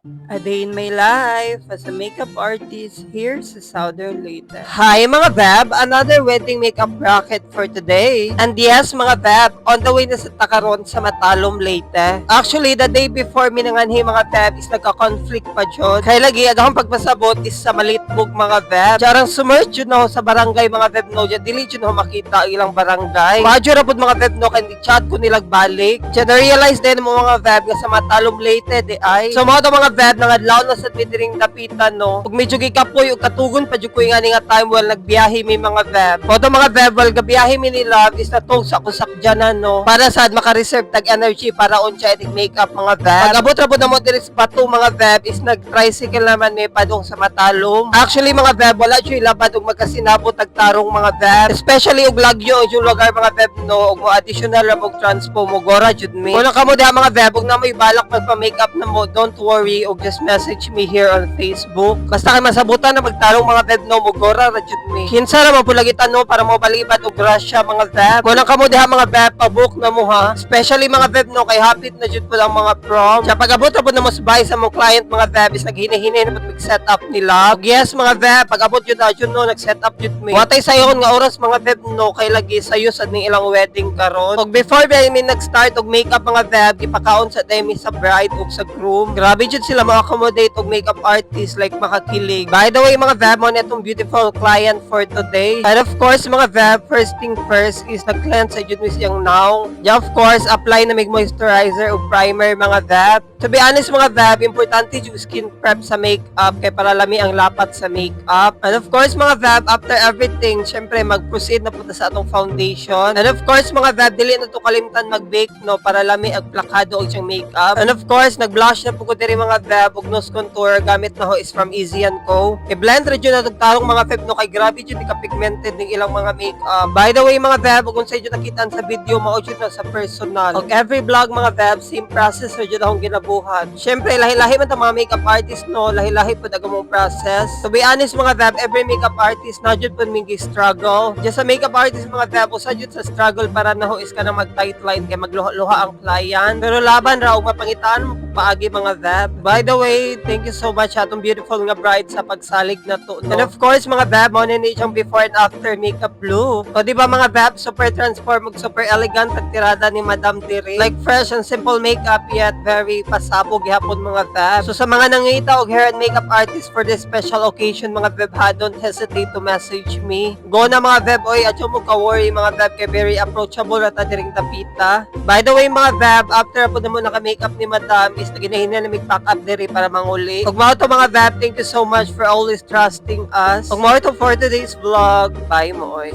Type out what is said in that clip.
A day in my life as a makeup artist here sa Southern Leyte. Hi mga Beb! Another wedding makeup bracket for today. And yes mga Beb, on the way na sa Takaron sa Matalom, Leyte. Actually, the day before minanganhi mga Beb is nagka-conflict pa dyan. Kaya lagi, agahong pagpasabot is sa Malitbog mga Beb. Diarang sumerge yun ako sa barangay mga Beb no. Diyan dili yun ako makita ang ilang barangay. Madyo na po mga Beb no, kaya chat ko nilag balik. Diyan na-realize din mo mga Beb nga sa Matalom, Leyte di ay. So mga Beb, nangadlaw na sa twittering dapitan, no? Ug medyo gikapoy ug katugon pa jud ko nga ni nga time while nagbiyahe mi mga Beb. Moto mga Beb, while gabiyahe mi ni Love is natong sa kusakjanan, no? Para sad maka-reserve tag energy para on siya itig makeup mga Beb. Pag-abot ra pud na mo diri sa Batu mga Beb is nag-tricycle naman mi padung sa Matalom. Actually mga Beb, wala jud labad ug magkasinabot tagtarong mga Beb. Especially ug lagyo yung lugar mga Beb, no? Ug additional ra og transpo mo gora jud mi. Kung kamo diha mga Beb, ug na may balak magpa-makeup na mo, don't worry ug just message me here on Facebook. Basta kay masabutan na magtarong mga Beb no mugora ra jud mi. Kinsa ra man pulagitan no para mo balibad og grasya mga Beb. Kung kamo diha mga Beb, pabook na mo ha. Especially mga Beb no kay hapit na jud po ang mga prom. Sa pag-abot ra pud na mo sa bahay sa mong client mga Beb is naghinahinay na pud mag-set up nila. Ug yes mga Beb, pag-abot jud na jud no nag-set up jud mi. Watay sayon nga oras mga Beb no kay lagi sayo sa ning ilang wedding karon. Ug before mi nag-start og makeup mga Beb, ipakaon sa demi sa bride ug sa groom. Grabe jud sila accommodate og makeup artist like makakilig. By the way mga Beb, mo netong beautiful client for today. And of course mga Beb, first thing first is nag-cleanse sa jud mi siyang now. Yeah, of course, apply na mig moisturizer ug primer mga Beb. To be honest mga Beb, importante yung skin prep sa makeup kay para lami ang lapat sa makeup. And of course mga Beb, after everything, syempre mag-proceed na punta sa atong foundation. And of course mga Beb, dili na to kalimtan mag-bake no para lami ang plakado og siyang makeup. And of course, nag-blush na po ko diri mga Beb ug nose contour gamit na ho is from Easy & Co. I-blend ra jud na tarong mga Beb no kay grabe jud ka pigmented ning ilang mga makeup. By the way mga Beb, ug unsay jud nakitaan sa video mao jud na sa personal. Og every vlog mga Beb, same process ra jud akong ginabuhat. Syempre lahi-lahi man ta mga makeup artist no, lahi-lahi pud ang among process. To be honest mga Beb, every makeup artist na jud pud mingi struggle. Just sa makeup artist mga Beb, usa jud sa struggle para na ho is ka na mag-tight line kay magluha-luha ang client. Pero laban ra og mapangitaan mo paagi mga Beb. By the way, thank you so much atong beautiful nga bride sa pagsalig na to. No? And of course mga Beb, mo ni siyang before and after makeup look. O di ba mga Beb, super transform ug super elegant ang tirada ni Madam Diri. Like fresh and simple makeup yet very pasabog gihapon mga Beb. So sa mga nangita og hair and makeup artist for this special occasion mga Beb ha, don't hesitate to message me. Go na mga Beb, oy, adyo mo ka worry mga Beb kay very approachable at diring tapita. By the way mga Beb, after po na mo naka-makeup ni Madam is naginahinay na mag-pack up diri para manguli. Ug mao to mga Beb, thank you so much for always trusting us. Ug mao to for today's vlog. Bye mo oy.